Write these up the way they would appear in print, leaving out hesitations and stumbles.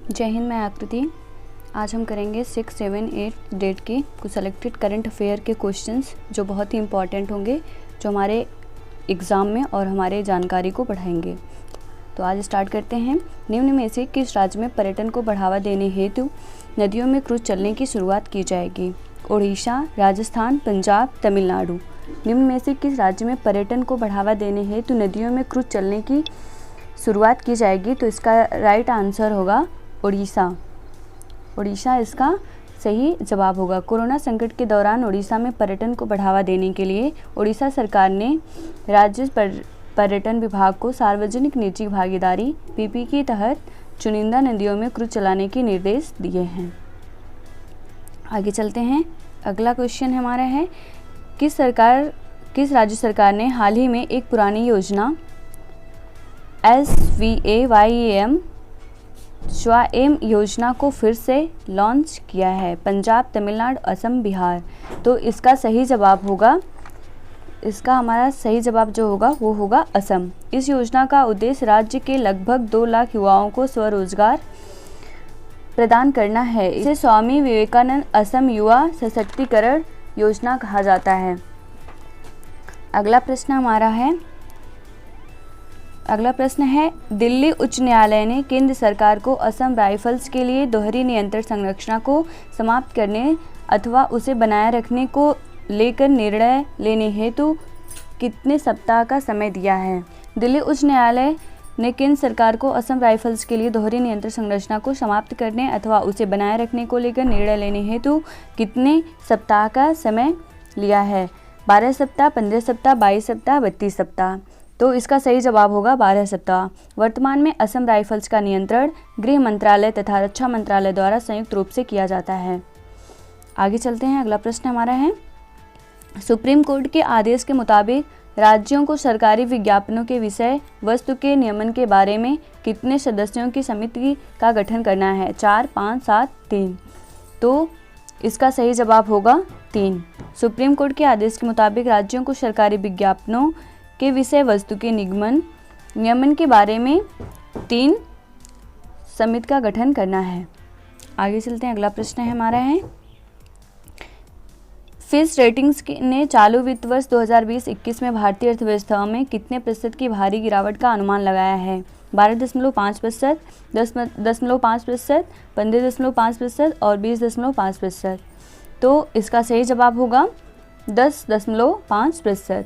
जय हिंद, मैं आकृति। आज हम करेंगे 6, 7, 8 डेट के कुछ सेलेक्टेड करंट अफेयर के क्वेश्चंस जो बहुत ही इंपॉर्टेंट होंगे, जो हमारे एग्ज़ाम में और हमारे जानकारी को बढ़ाएंगे। तो आज स्टार्ट करते हैं। निम्न में से किस राज्य में पर्यटन को बढ़ावा देने हेतु नदियों में क्रूज चलने की शुरुआत की जाएगी? ओडिशा, राजस्थान, पंजाब, तमिलनाडु। निम्न में से किस राज्य में पर्यटन को बढ़ावा देने हेतु नदियों में क्रूज चलने की शुरुआत की जाएगी? तो इसका राइट आंसर होगा ओडिशा। ओडिशा इसका सही जवाब होगा। कोरोना संकट के दौरान ओडिशा में पर्यटन को बढ़ावा देने के लिए ओडिशा सरकार ने राज्य पर्यटन विभाग को सार्वजनिक निजी भागीदारी पीपी के तहत चुनिंदा नदियों में क्रूज चलाने के निर्देश दिए हैं। आगे चलते हैं। अगला क्वेश्चन हमारा है, किस राज्य सरकार ने हाल ही में एक पुरानी योजना SVAYAM स्वायम योजना को फिर से लॉन्च किया है? पंजाब, तमिलनाडु, असम, बिहार। तो इसका हमारा सही जवाब जो होगा वो होगा असम। इस योजना का उद्देश्य राज्य के लगभग 2 लाख युवाओं को स्वरोजगार प्रदान करना है। इसे स्वामी विवेकानंद असम युवा सशक्तिकरण योजना कहा जाता है। अगला प्रश्न है, दिल्ली उच्च न्यायालय ने केंद्र सरकार को असम राइफल्स के लिए दोहरी नियंत्रण संरचना को समाप्त करने अथवा उसे बनाए रखने को लेकर निर्णय लेने हेतु कितने सप्ताह का समय दिया है? दिल्ली उच्च न्यायालय ने केंद्र सरकार को असम राइफल्स के लिए दोहरी नियंत्रण संरचना को समाप्त करने अथवा उसे बनाए रखने को लेकर निर्णय लेने हेतु कितने सप्ताह का समय लिया है? 12 सप्ताह, 15 सप्ताह, 22 सप्ताह, 32 सप्ताह। तो इसका सही जवाब होगा 12 सप्ताह। वर्तमान में असम राइफल्स का नियंत्रण गृह मंत्रालय तथा रक्षा मंत्रालय द्वारा संयुक्त रूप से किया जाता है। आगे चलते हैं। अगला प्रश्न हमारा है, सुप्रीम कोर्ट के आदेश के मुताबिक राज्यों को सरकारी विज्ञापनों के विषय वस्तु के नियमन के बारे में कितने सदस्यों की समिति का गठन करना है? 4, 5, 7, 3। तो इसका सही जवाब होगा 3। सुप्रीम कोर्ट के आदेश के मुताबिक राज्यों को सरकारी विज्ञापनों के विषय वस्तु के नियमन के बारे में 3 समिति का गठन करना है। आगे चलते हैं। अगला प्रश्न है हमारा है, फिच रेटिंग्स ने चालू वित्त वर्ष 2020-21 में भारतीय अर्थव्यवस्था में कितने प्रतिशत की भारी गिरावट का अनुमान लगाया है? 12.5%, 10.5%, 15.5% और 20.5%। तो इसका सही जवाब होगा 10.5%।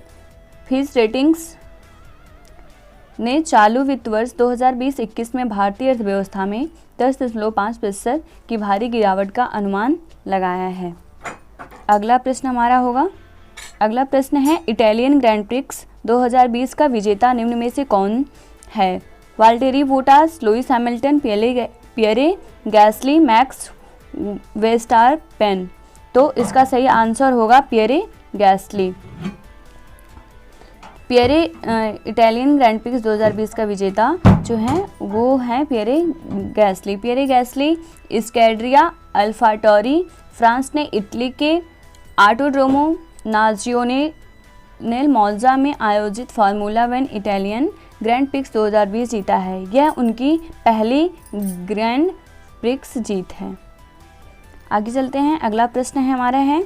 फिच रेटिंग्स ने चालू वित्त वर्ष 2020-21 में भारतीय अर्थव्यवस्था में 10.5% की भारी गिरावट का अनुमान लगाया है। अगला प्रश्न है, इटालियन ग्रैंड प्रिक्स 2020 का विजेता निम्न में से कौन है? Valtteri Bottas, Lewis Hamilton, Pierre Gasly, Max Verstappen. तो इसका सही आंसर होगा Pierre Gasly. Italian Grand Prix 2020 का विजेता जो है वो है Pierre Gasly. Pierre Gasly Scuderia AlphaTauri France ने इटली के ऑटोड्रोमो नाज़ियोनेल मौजा में आयोजित फार्मूला 1 इटालियन ग्रैंड प्रिक्स 2020 जीता है। यह उनकी पहली ग्रैंड प्रिक्स जीत है। आगे चलते हैं। अगला प्रश्न है हमारा है,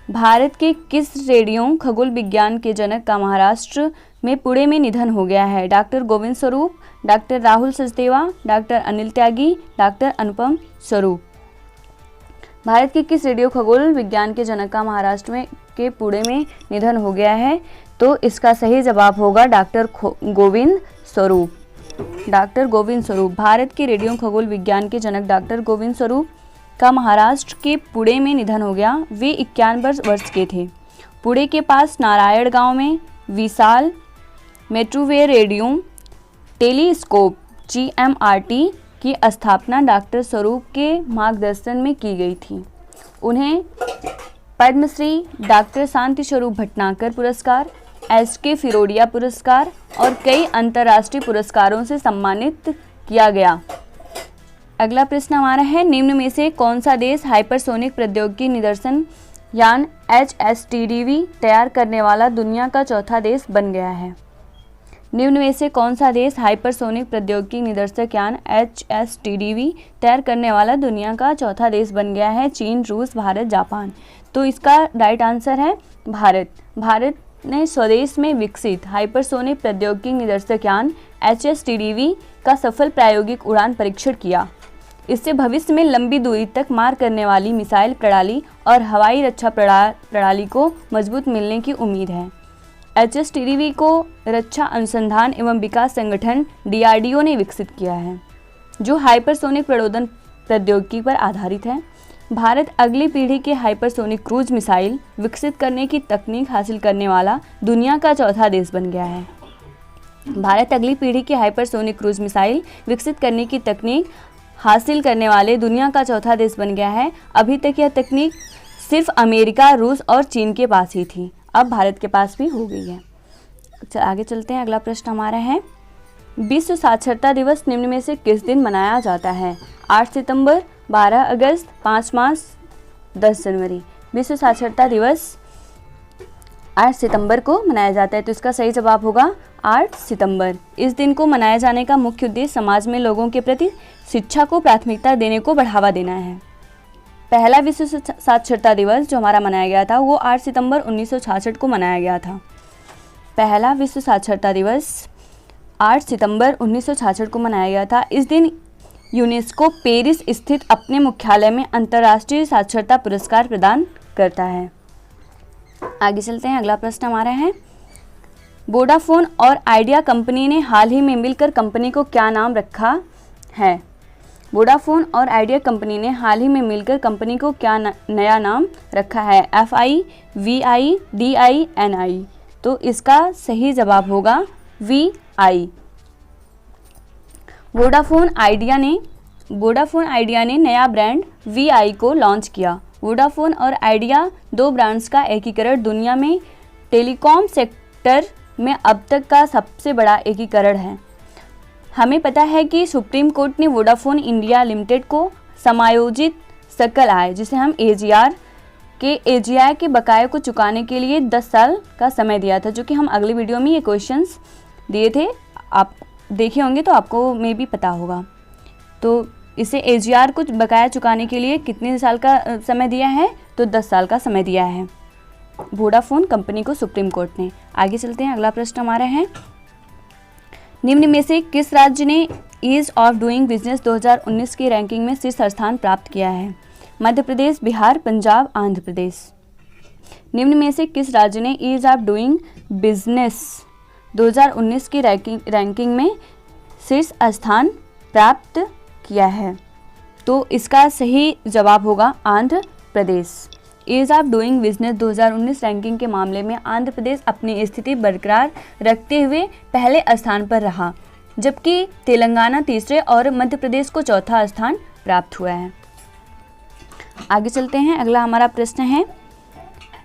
भारत के किस रेडियो खगोल विज्ञान के जनक का महाराष्ट्र में पुणे में निधन हो गया है? Doctor Govind Swarup, doctor Rahul Sachdeva, doctor Anil त्यागी, डॉक्टर अनुपम स्वरूप। भारत के किस रेडियो खगोल विज्ञान के जनक का महाराष्ट्र के पुणे में निधन हो गया है? तो इसका सही जवाब होगा डॉक्टर गोविंद स्वरूप। डॉक्टर गोविंद स्वरूप। भारत के रेडियो खगोल विज्ञान के जनक डॉक्टर गोविंद स्वरूप का महाराष्ट्र के पुणे में निधन हो गया। वे 51 वर्ष के थे। पुणे के पास नारायण गांव में विशाल मेट्रोवेव रेडियो टेलीस्कोप GMRT की स्थापना डॉक्टर स्वरूप के मार्गदर्शन में की गई थी। उन्हें पद्मश्री, डॉक्टर शांति स्वरूप भटनागर पुरस्कार, SK फिरोडिया पुरस्कार और कई अंतर्राष्ट्रीय पुरस्कारों से सम्मानित किया गया। अगला प्रश्न हमारा है, निम्न में से कौन सा देश हाइपरसोनिक प्रौद्योगिकी निदर्शन यान HSTDV तैयार करने वाला दुनिया का चौथा देश बन गया है? निम्न में से कौन सा देश हाइपरसोनिक प्रौद्योगिकी निदर्शक यान HSTDV तैयार करने वाला दुनिया का चौथा देश बन गया है? चीन, रूस, भारत, जापान। तो इसका राइट आंसर है भारत। भारत ने स्वदेश में विकसित हाइपरसोनिक प्रौद्योगिकी निदर्शक यान HSTDV का सफल प्रायोगिक उड़ान परीक्षण किया। इससे भविष्य में लंबी दूरी तक मार करने वाली मिसाइल प्रणाली और हवाई रक्षा प्रणाली को मजबूत मिलने की उम्मीद है। HSTDV को रक्षा अनुसंधान एवं विकास संगठन DRDO ने विकसित किया है, जो हाइपरसोनिक प्रणोदन प्रौद्योगिकी पर आधारित है। भारत अगली पीढ़ी के हाइपरसोनिक क्रूज मिसाइल विकसित करने की तकनीक हासिल करने वाला दुनिया का चौथा देश बन गया है। भारत अगली पीढ़ी की हाइपरसोनिक क्रूज मिसाइल विकसित करने की तकनीक हासिल करने वाले दुनिया का चौथा देश बन गया है। अभी तक यह तकनीक सिर्फ अमेरिका, रूस और चीन के पास ही थी, अब भारत के पास भी हो गई है। आगे चलते हैं। अगला प्रश्न हमारा है, विश्व साक्षरता दिवस निम्न में से किस दिन मनाया जाता है? 8 सितंबर, 12 अगस्त, 5 मार्च, 10 जनवरी। विश्व साक्षरता दिवस 8 सितंबर को मनाया जाता है, तो इसका सही जवाब होगा 8 सितंबर। इस दिन को मनाए जाने का मुख्य उद्देश्य समाज में लोगों के प्रति शिक्षा को प्राथमिकता देने को बढ़ावा देना है। पहला विश्व साक्षरता दिवस जो हमारा मनाया गया था वो 8 सितंबर 1966 को मनाया गया था। पहला विश्व साक्षरता दिवस 8 सितंबर 1966 को मनाया गया था। इस दिन यूनेस्को पेरिस स्थित अपने मुख्यालय में अंतर्राष्ट्रीय साक्षरता पुरस्कार प्रदान करता है। आगे चलते हैं। अगला प्रश्न हमारा है, वोडाफोन और आइडिया कंपनी ने हाल ही में मिलकर कंपनी को क्या नाम रखा है? वोडाफोन और आइडिया कंपनी ने हाल ही में मिलकर कंपनी को क्या नया नाम रखा है? FIVIDINI। तो इसका सही जवाब होगा VI। वोडाफोन आइडिया ने नया ब्रांड VI को लॉन्च किया। वोडाफोन और आइडिया दो ब्रांड्स का एकीकरण दुनिया में टेलीकॉम सेक्टर में अब तक का सबसे बड़ा एकीकरण है। हमें पता है कि सुप्रीम कोर्ट ने वोडाफोन इंडिया लिमिटेड को समायोजित सकल आय, जिसे हम AGR के बकाये को चुकाने के लिए 10 साल का समय दिया था, जो कि हम अगली वीडियो में ये क्वेश्चंस दिए थे, आप देखे होंगे तो आपको मे भी पता होगा। तो इसे AGR को बकाया चुकाने के लिए कितने साल का समय दिया है? तो 10 साल का समय दिया है वोडाफोन कंपनी को सुप्रीम कोर्ट ने। आगे चलते हैं। अगला प्रश्न हमारा है, निम्न में से किस राज्य ने ईज ऑफ डूइंग बिजनेस 2019 की रैंकिंग में शीर्ष स्थान प्राप्त किया है? मध्य प्रदेश, बिहार, पंजाब, आंध्र प्रदेश। निम्न में से किस राज्य ने ईज ऑफ डूइंग बिजनेस 2019 की रैंकिंग में शीर्ष स्थान प्राप्त किया है? तो इसका सही जवाब होगा Andhra Pradesh. Ease of doing business 2019 ranking के मामले में आंध्र प्रदेश अपनी स्थिति बरकरार रखते हुए पहले स्थान पर रहा, जबकि तेलंगाना तीसरे और मध्य प्रदेश को चौथा स्थान प्राप्त हुआ है। आगे चलते हैं। अगला हमारा प्रश्न है,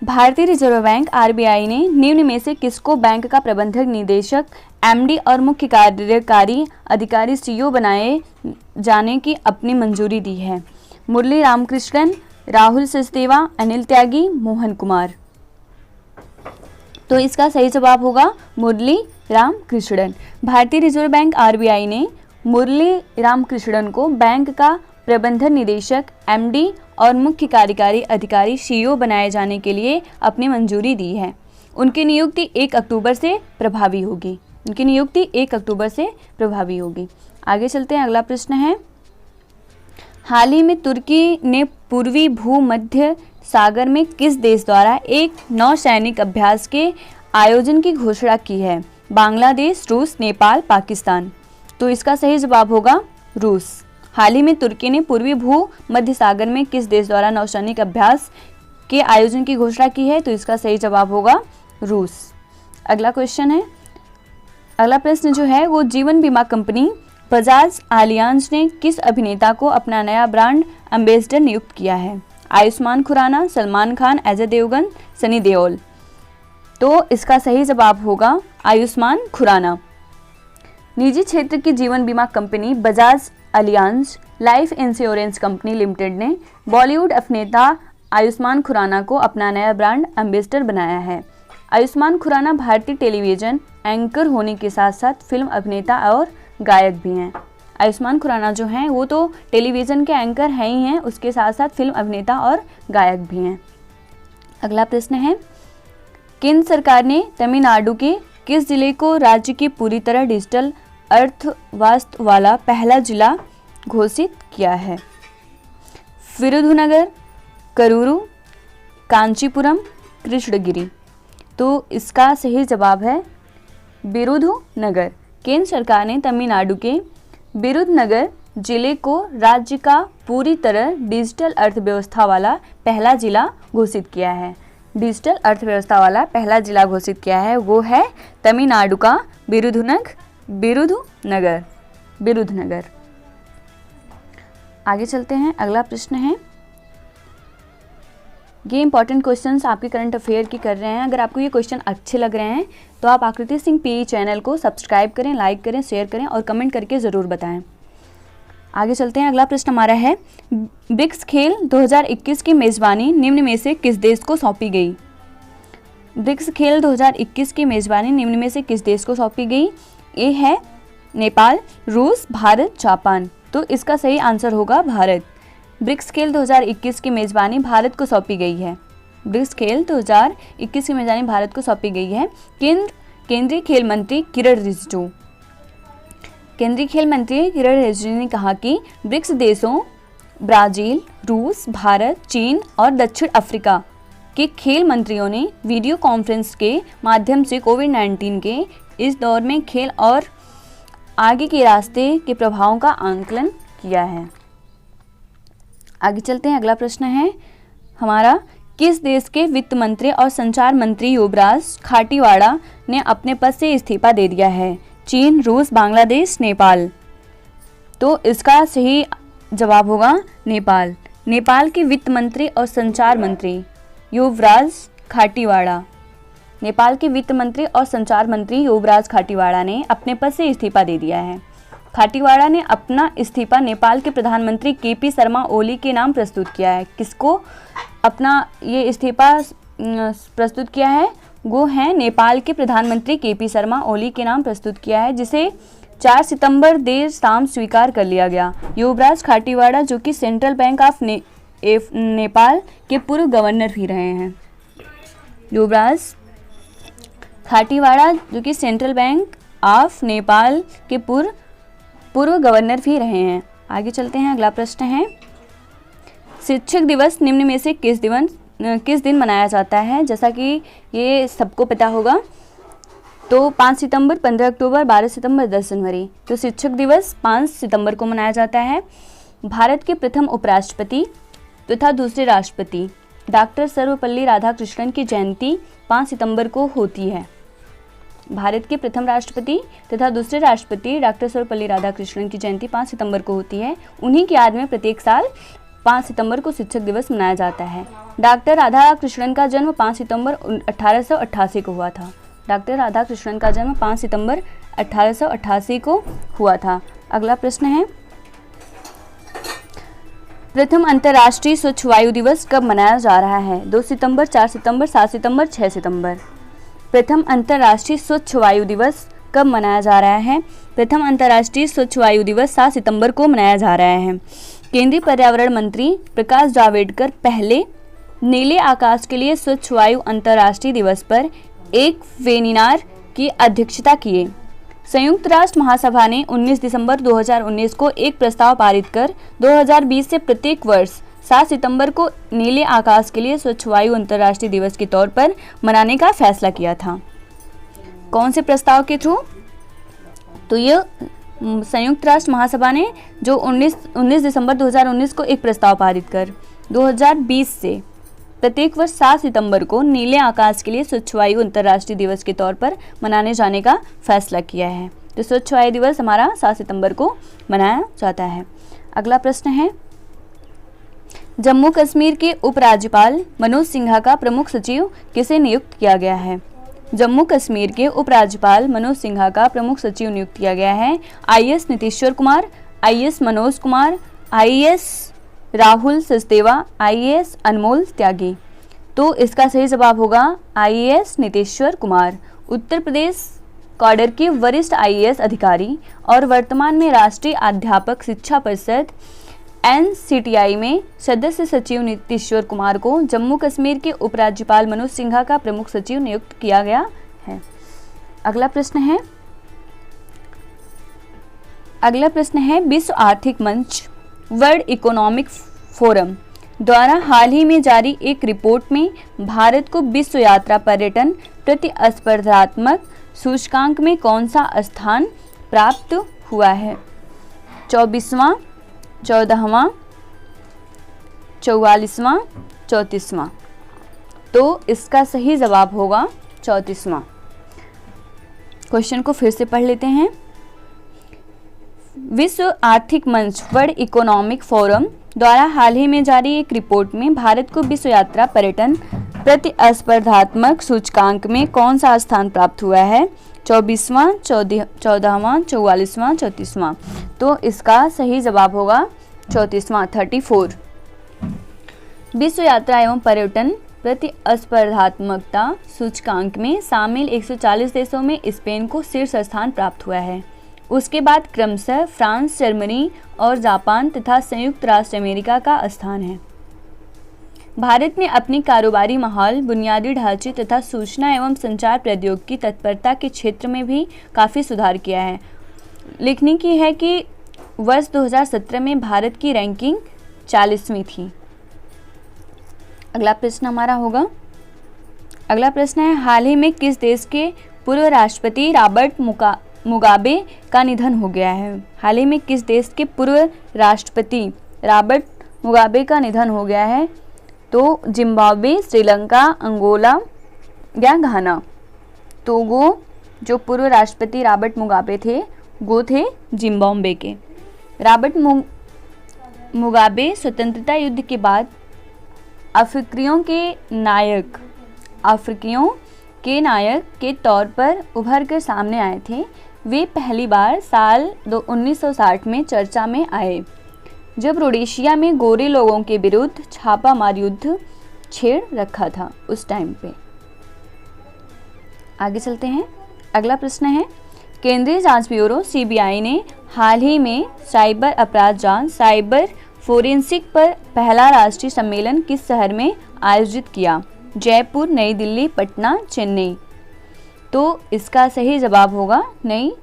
भारतीय रिजर्व बैंक RBI ने निम्न में से किसको बैंक का प्रबंधक निदेशक MD और मुख्य कार्यकारी अधिकारी CEO बनाए जाने की अपनी मंजूरी दी है? मुरली रामकृष्णन, राहुल सचदेवा, अनिल त्यागी, मोहन कुमार। तो इसका सही जवाब होगा मुरली रामकृष्णन। भारतीय रिजर्व बैंक RBI ने मुरली रामकृष्णन को बैंक का प्रबंधन निदेशक MD और मुख्य कार्यकारी अधिकारी CEO बनाए जाने के लिए अपनी मंजूरी दी है। उनकी नियुक्ति 1 अक्टूबर से प्रभावी होगी। आगे चलते हैं। अगला प्रश्न है, हाल ही में तुर्की ने पूर्वी भूमध्य सागर में किस देश द्वारा एक नौसैनिक अभ्यास के आयोजन की घोषणा की है? बांग्लादेश, रूस, नेपाल, पाकिस्तान। तो इसका सही जवाब होगा रूस। हाल ही में तुर्की ने पूर्वी भूमध्य सागर में किस देश द्वारा नौसैनिक अभ्यास के आयोजन की घोषणा की है? तो इसका सही जवाब होगा रूस। अगला क्वेश्चन है, अगला प्रश्न जो है वो जीवन बीमा कंपनी बजाज आलियांज ने किस अभिनेता को अपना नया ब्रांड एम्बेसडर नियुक्त किया है? आयुष्मान खुराना, सलमान खान, अजय देवगन, सनी देओल। तो इसका सही जवाब होगा आयुष्मान खुराना। निजी क्षेत्र की जीवन बीमा company Bajaj Allianz life insurance company limited ने बॉलीवुड अभिनेता आयुष्मान खुराना को अपना नया ब्रांड एम्बेसडर बनाया है। आयुष्मान खुराना भारतीय टेलीविजन एंकर होने के साथ साथ फिल्म अभिनेता और गायक भी हैं। आयुष्मान खुराना जो हैं वो तो टेलीविज़न के एंकर हैं ही हैं, उसके साथ साथ फिल्म अभिनेता और गायक भी हैं। अगला प्रश्न है, केंद्र सरकार ने तमिलनाडु के किस जिले को राज्य की पूरी तरह डिजिटल अर्थव्यवस्था वाला पहला जिला घोषित किया है? विरुधुनगर, करूरू, कांचीपुरम, कृष्णगिरी। तो इसका सही जवाब है विरुधुनगर। केंद्र सरकार ने तमिलनाडु के विरुधुनगर जिले को राज्य का पूरी तरह डिजिटल अर्थव्यवस्था वाला पहला जिला घोषित किया है। डिजिटल अर्थव्यवस्था वाला पहला जिला घोषित किया है वो है तमिलनाडु का विरुधुनगर। आगे चलते हैं। अगला प्रश्न है, ये इंपॉर्टेंट क्वेश्चंस आपके करंट अफेयर की कर रहे हैं। अगर आपको ये क्वेश्चन अच्छे लग रहे हैं तो आप आकृति सिंह पीई चैनल को सब्सक्राइब करें, लाइक करें, शेयर करें और कमेंट करके ज़रूर बताएं। आगे चलते हैं। अगला प्रश्न हमारा है, ब्रिक्स खेल 2021 की मेज़बानी निम्न में से किस देश को सौंपी गई? ब्रिक्स खेल 2021 की मेज़बानी निम्न में से किस देश को सौंपी गई? ए है नेपाल, रूस, भारत, जापान। तो इसका सही आंसर होगा भारत। ब्रिक्स खेल 2021 की मेज़बानी भारत को सौंपी गई है। ब्रिक्स खेल 2021 की मेज़बानी भारत को सौंपी गई है। केंद्रीय खेल मंत्री किरण रिजिजू ने कहा कि ब्रिक्स देशों ब्राज़ील, रूस, भारत, चीन और दक्षिण अफ्रीका के खेल मंत्रियों ने वीडियो कॉन्फ्रेंस के माध्यम से कोविड-19 के इस दौर में खेल और आगे के रास्ते के प्रभावों का आकलन किया है। आगे चलते हैं। अगला प्रश्न है हमारा, किस देश के वित्त मंत्री और संचार मंत्री युवराज खाटीवाड़ा ने अपने पद से इस्तीफा दे दिया है? चीन, रूस, बांग्लादेश, नेपाल। तो इसका सही जवाब होगा नेपाल। नेपाल के वित्त मंत्री और संचार मंत्री युवराज खाटीवाड़ा। नेपाल के वित्त मंत्री और संचार मंत्री युवराज खाटीवाड़ा ने अपने पद से इस्तीफा दे दिया है। खाटीवाड़ा ने अपना इस्तीफा नेपाल के प्रधानमंत्री केपी शर्मा ओली के नाम प्रस्तुत किया है। किसको अपना ये इस्तीफा प्रस्तुत किया है? वो हैं नेपाल के प्रधानमंत्री केपी शर्मा ओली के नाम प्रस्तुत किया है, जिसे 4 सितंबर देर शाम स्वीकार कर लिया गया। युवराज खाटीवाड़ा जो कि सेंट्रल बैंक ऑफ नेपाल के पूर्व गवर्नर भी रहे हैं। युवराज खाटीवाड़ा जो कि सेंट्रल बैंक ऑफ नेपाल के पूर्व गवर्नर भी रहे हैं। आगे चलते हैं। अगला प्रश्न है, शिक्षक दिवस निम्न में से किस दिन मनाया जाता है? जैसा कि ये सबको पता होगा, तो 5 सितंबर, 15 अक्टूबर, 12 सितंबर, 10 जनवरी। तो शिक्षक दिवस 5 सितंबर को मनाया जाता है। भारत के प्रथम उपराष्ट्रपति तथा दूसरे राष्ट्रपति डॉक्टर सर्वपल्ली राधाकृष्णन की जयंती 5 सितंबर को होती है। भारत के प्रथम राष्ट्रपति तथा दूसरे राष्ट्रपति डॉक्टर सर्वपल्ली राधाकृष्णन की जयंती 5 सितंबर को होती है। उन्हीं की याद में प्रत्येक साल 5 सितंबर को शिक्षक दिवस मनाया जाता है। डॉक्टर राधाकृष्णन का जन्म 5 सितंबर 1888 को हुआ था। डॉक्टर राधाकृष्णन का जन्म 5 सितंबर 1888 को हुआ था। अगला प्रश्न है, प्रथम अंतर्राष्ट्रीय स्वच्छ वायु दिवस कब मनाया जा रहा है? 2 सितंबर, 4 सितंबर, 7 सितंबर, 6 सितंबर। प्रथम अंतर्राष्ट्रीय स्वच्छ वायु दिवस कब मनाया जा रहा है? प्रथम अंतर्राष्ट्रीय स्वच्छ वायु दिवस 7 सितंबर को मनाया जा रहा है। केंद्रीय पर्यावरण मंत्री प्रकाश जावड़ेकर पहले नीले आकाश के लिए स्वच्छ वायु अंतर्राष्ट्रीय दिवस पर एक वेबिनार की अध्यक्षता किए। संयुक्त राष्ट्र महासभा ने 19 दिसंबर 2019 को एक प्रस्ताव पारित कर 2020 से प्रत्येक वर्ष 7 सितंबर को नीले आकाश के लिए स्वच्छ वायु अंतर्राष्ट्रीय दिवस के तौर पर मनाने का फैसला किया था। कौन से प्रस्ताव के थ्रू? तो ये संयुक्त राष्ट्र महासभा ने जो 19 दिसंबर 2019 को एक प्रस्ताव पारित कर 2020 से प्रत्येक वर्ष 7 सितंबर को नीले आकाश के लिए स्वच्छ वायु अंतर्राष्ट्रीय दिवस के तौर पर मनाने जाने का फैसला किया है। तो स्वच्छ वायु दिवस हमारा 7 सितंबर को मनाया जाता है। अगला प्रश्न है, जम्मू कश्मीर के उपराज्यपाल मनोज सिन्हा का प्रमुख सचिव किसे नियुक्त किया गया है? जम्मू कश्मीर के उपराज्यपाल मनोज सिन्हा का प्रमुख सचिव नियुक्त किया गया है IAS Nitishwar Kumar, IAS Manoj Kumar, IAS Rahul Sachdeva, IAS अनमोल त्यागी। तो इसका सही जवाब होगा IAS नीतीश्वर कुमार। उत्तर प्रदेश कैडर के वरिष्ठ IAS अधिकारी और वर्तमान में राष्ट्रीय अध्यापक शिक्षा परिषद NCTI में सदस्य सचिव नीतीश्वर कुमार को जम्मू कश्मीर के उपराज्यपाल मनोज सिन्हा का प्रमुख सचिव नियुक्त किया गया है। अगला प्रश्न है विश्व आर्थिक मंच वर्ल्ड इकोनॉमिक फोरम द्वारा हाल ही में जारी एक रिपोर्ट में भारत को विश्व यात्रा पर्यटन प्रतिस्पर्धात्मक सूचकांक में कौन सा स्थान प्राप्त हुआ है? 24वां, 14वां, 44वां, 34वां। तो इसका सही जवाब होगा 34वां। क्वेश्चन को फिर से पढ़ लेते हैं। विश्व आर्थिक मंच वर्ल्ड इकोनॉमिक फोरम द्वारा हाल ही में जारी एक रिपोर्ट में भारत को विश्व यात्रा पर्यटन प्रतिस्पर्धात्मक सूचकांक में कौन सा स्थान प्राप्त हुआ है? 24वां, 14वां, 44वां, 34वां। तो इसका सही जवाब होगा 34वां, 34। विश्व यात्रा एवं पर्यटन प्रतिस्पर्धात्मकता सूचकांक में शामिल 140 देशों में स्पेन को शीर्ष स्थान प्राप्त हुआ है। उसके बाद क्रमशः फ्रांस, जर्मनी और जापान तथा संयुक्त राष्ट्र अमेरिका का स्थान है। भारत ने अपनी कारोबारी माहौल, बुनियादी ढांचे तथा सूचना एवं संचार प्रौद्योगिकी तत्परता के क्षेत्र में भी काफ़ी सुधार किया है। लिखने की है कि वर्ष 2017 में भारत की रैंकिंग 40वीं थी। अगला प्रश्न हमारा होगा, अगला प्रश्न है हाल ही में किस देश के पूर्व राष्ट्रपति रॉबर्ट मुगाबे का निधन हो गया है? हाल ही में किस देश के पूर्व राष्ट्रपति रॉबर्ट मुगाबे का निधन हो गया है? तो जिम्बाब्वे, श्रीलंका, अंगोला या घाना। तो वो जो पूर्व राष्ट्रपति रॉबर्ट मुगाबे थे वो थे जिम्बाब्वे के। रॉबर्ट मुगाबे स्वतंत्रता युद्ध के बाद अफ्रीकियों के नायक के तौर पर उभर कर सामने आए थे। वे पहली बार साल 1960 में चर्चा में आए जब रोडेशिया में गोरे लोगों के विरुद्ध छापामार युद्ध छेड़ रखा था उस टाइम पे। आगे चलते हैं। अगला प्रश्न है केंद्रीय जांच ब्यूरो CBI ने हाल ही में साइबर अपराध जांच साइबर फोरेंसिक पर पहला राष्ट्रीय सम्मेलन किस शहर में आयोजित किया? जयपुर, नई दिल्ली, पटना, चेन्नई। तो इसका सही जवाब होगा नई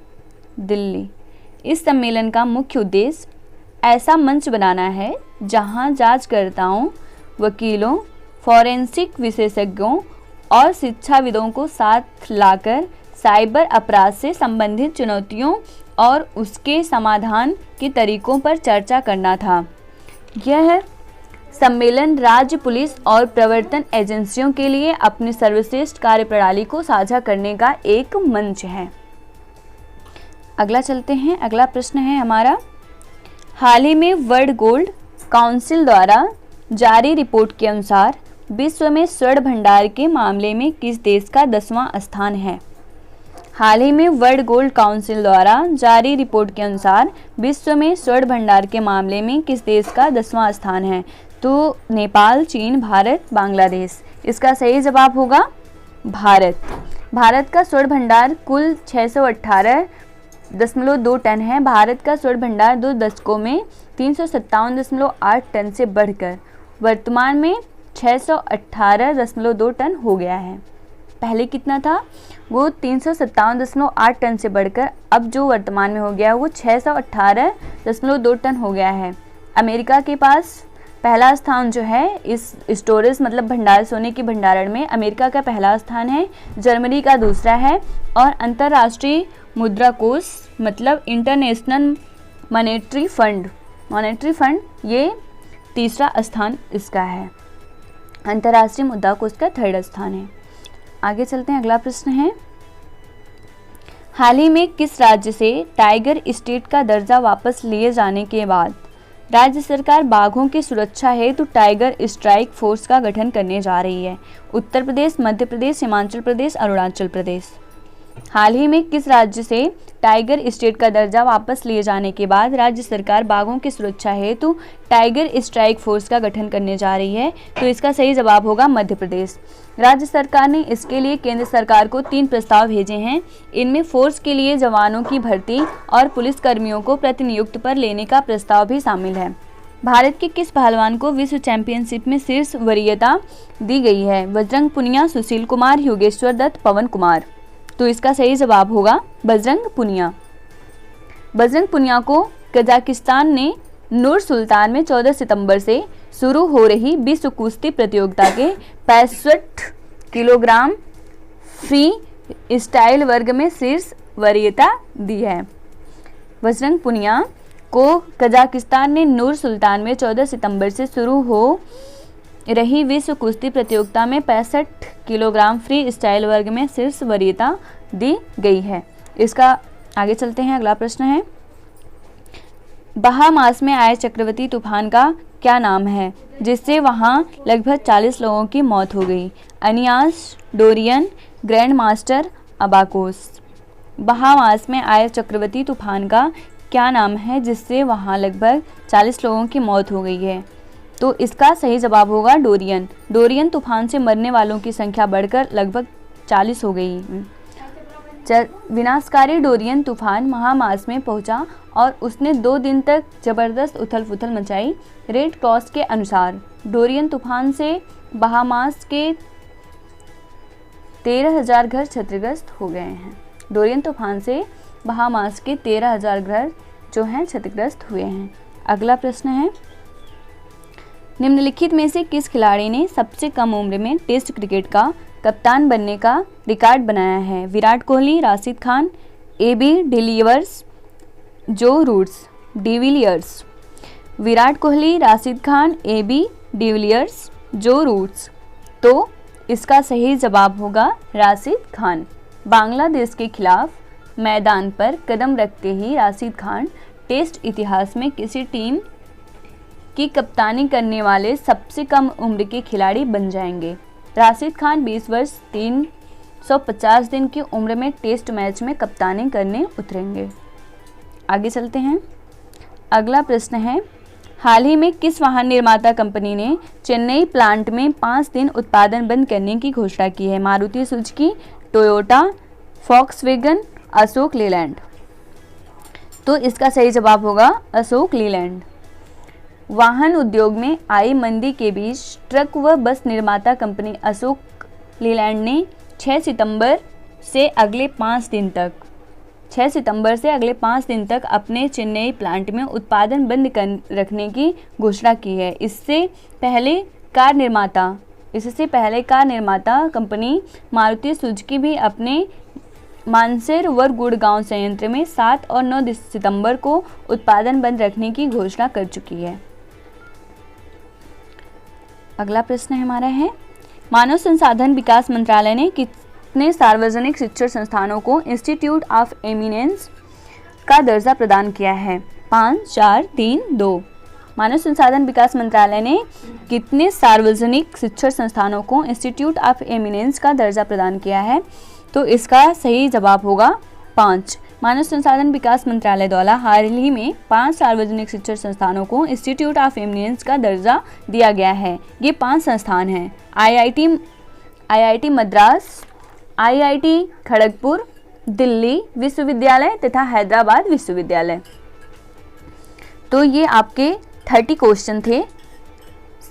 दिल्ली। इस सम्मेलन का मुख्य उद्देश्य ऐसा मंच बनाना है जहां जांचकर्ताओं, वकीलों, फोरेंसिक विशेषज्ञों और शिक्षाविदों को साथ लाकर साइबर अपराध से संबंधित चुनौतियों और उसके समाधान के तरीकों पर चर्चा करना था। यह सम्मेलन राज्य पुलिस और प्रवर्तन एजेंसियों के लिए अपनी सर्वश्रेष्ठ कार्यप्रणाली को साझा करने का एक मंच है। अगला चलते हैं। अगला प्रश्न है हमारा हाल ही में वर्ल्ड गोल्ड काउंसिल द्वारा जारी रिपोर्ट के अनुसार विश्व में स्वर्ण भंडार के मामले में किस देश का 10वां स्थान है? हाल ही में वर्ल्ड गोल्ड काउंसिल द्वारा जारी रिपोर्ट के अनुसार विश्व में स्वर्ण भंडार के मामले में किस देश का 10वां स्थान है? तो नेपाल, चीन, भारत, बांग्लादेश। इसका सही जवाब होगा भारत। भारत का स्वर्ण भंडार कुल 618.2 टन है। भारत का स्वर्ण भंडार 2 दशकों में 357.8 टन से बढ़कर वर्तमान में 618.2 टन हो गया है। पहले कितना था? वो 357.8 टन से बढ़कर अब जो वर्तमान में हो गया वो 618.2 टन हो गया है। अमेरिका के पास पहला स्थान जो है इस स्टोरेज मतलब भंडार सोने के भंडारण में अमेरिका का पहला स्थान है, जर्मनी का दूसरा है और अंतर्राष्ट्रीय मुद्रा कोष मतलब इंटरनेशनल मॉनेटरी फंड ये तीसरा स्थान इसका है। अंतर्राष्ट्रीय मुद्रा कोष का 3rd स्थान है। आगे चलते हैं। अगला प्रश्न है हाल ही में किस राज्य से टाइगर स्टेट का दर्जा वापस लिए जाने के बाद राज्य सरकार बाघों की सुरक्षा हेतु टाइगर स्ट्राइक फोर्स का गठन करने जा रही है? उत्तर प्रदेश, मध्य प्रदेश, हिमाचल प्रदेश, अरुणाचल प्रदेश। हाल ही में किस राज्य से टाइगर स्टेट का दर्जा वापस लिए जाने के बाद राज्य सरकार बाघों की सुरक्षा हेतु टाइगर स्ट्राइक फोर्स का गठन करने जा रही है? तो इसका सही जवाब होगा मध्य प्रदेश। राज्य सरकार ने इसके लिए केंद्र सरकार को 3 प्रस्ताव भेजे हैं। इनमें फोर्स के लिए जवानों की भर्ती और पुलिस कर्मियों को प्रतिनियुक्त पर लेने का प्रस्ताव भी शामिल है। भारत के किस पहलवान को विश्व चैंपियनशिप में शीर्ष वरीयता दी गई है? बजरंग पुनिया, सुशील कुमार, योगेश्वर दत्त, पवन कुमार। तो इसका सही जवाब होगा बजरंग पुनिया। बजरंग पुनिया को कजाकिस्तान ने नूर सुल्तान में 14 सितंबर से शुरू हो रही विश्व कुश्ती प्रतियोगिता के 65 किलोग्राम फ्री स्टाइल वर्ग में शीर्ष वरीयता दी है। बजरंग पुनिया को कजाकिस्तान ने नूर सुल्तान में 14 सितंबर से शुरू हो रही विश्व कुश्ती प्रतियोगिता में 65 किलोग्राम फ्री स्टाइल वर्ग में शीर्ष वरीयता दी गई है। इसका आगे चलते हैं, अगला प्रश्न है, बहामास में आए चक्रवाती तूफान का क्या नाम है जिससे वहां लगभग 40 लोगों की मौत हो गई? अनियास, डोरियन, ग्रैंड मास्टर, अबाकोस। बहामास में आए चक्रवाती तूफान का क्या नाम है जिससे वहां लगभग 40 लोगों की मौत हो गई है? तो इसका सही जवाब होगा डोरियन। डोरियन तूफान से मरने वालों की संख्या बढ़कर लगभग 40 हो गई। विनाशकारी डोरियन तूफान बहामास में पहुंचा और उसने 2 दिन तक जबरदस्त उथल पुथल मचाई। रेड क्रॉस के अनुसार डोरियन तूफान से बहामास के 13,000 घर क्षतिग्रस्त हो गए हैं। डोरियन तूफान से बहामास के 13,000 घर जो हैं क्षतिग्रस्त हुए हैं। अगला प्रश्न है, निम्नलिखित में से किस खिलाड़ी ने सबसे कम उम्र में टेस्ट क्रिकेट का कप्तान बनने का रिकॉर्ड बनाया है? Virat Kohli, Rashid Khan, AB de Villiers, Joe Roots. De Villiers. Virat Kohli, Rashid Khan, AB de Villiers, Joe Roots. तो इसका सही जवाब होगा राशिद खान। बांग्लादेश के खिलाफ मैदान पर कदम रखते ही राशिद खान टेस्ट इतिहास में किसी टीम की कप्तानी करने वाले सबसे कम उम्र के खिलाड़ी बन जाएंगे। राशिद खान 20 वर्ष 350 दिन की उम्र में टेस्ट मैच में कप्तानी करने उतरेंगे। आगे चलते हैं, अगला प्रश्न है, हाल ही में किस वाहन निर्माता कंपनी ने चेन्नई प्लांट में 5 दिन उत्पादन बंद करने की घोषणा की है? Maruti Suzuki, Toyota, Volkswagen, Ashok Leyland. तो इसका सही जवाब होगा अशोक लीलैंड। वाहन उद्योग में आई मंदी के बीच ट्रक व बस निर्माता कंपनी अशोक लीलैंड ने 6 सितंबर से अगले 5 दिन तक अपने चेन्नई प्लांट में उत्पादन बंद कर रखने की घोषणा की है। इससे पहले कार निर्माता कंपनी मारुति सुजुकी भी अपने मानसेर व गुड़गांव संयंत्र में 7 और 9 सितंबर को उत्पादन बंद रखने की घोषणा कर चुकी है। अगला प्रश्न हमारा है, मानव संसाधन विकास मंत्रालय ने कितने सार्वजनिक शिक्षण संस्थानों को इंस्टीट्यूट ऑफ एमिनेंस का दर्जा प्रदान किया है? 5, 4, 3, 2। मानव संसाधन विकास मंत्रालय ने कितने सार्वजनिक शिक्षण संस्थानों को इंस्टीट्यूट ऑफ एमिनेंस का दर्जा प्रदान किया है? तो इसका सही जवाब होगा 5। मानव संसाधन विकास मंत्रालय द्वारा हाल ही में 5 सार्वजनिक शिक्षण संस्थानों को इंस्टीट्यूट ऑफ एमिनेंस का दर्जा दिया गया है। ये 5 संस्थान हैं, IIT मद्रास, IIT खड़गपुर, दिल्ली विश्वविद्यालय तथा हैदराबाद विश्वविद्यालय। तो ये आपके 30 क्वेश्चन थे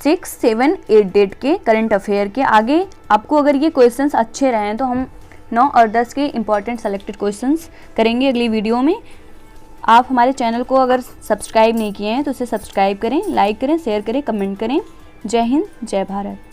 6, 7, 8 डेट के करंट अफेयर के। आगे आपको अगर ये क्वेश्चंस अच्छे रहें तो हम 9 और 10 के इम्पॉर्टेंट सेलेक्टेड क्वेश्चंस करेंगे अगली वीडियो में। आप हमारे चैनल को अगर सब्सक्राइब नहीं किए हैं तो उसे सब्सक्राइब करें, लाइक करें, शेयर करें, कमेंट करें। जय हिंद, जय भारत।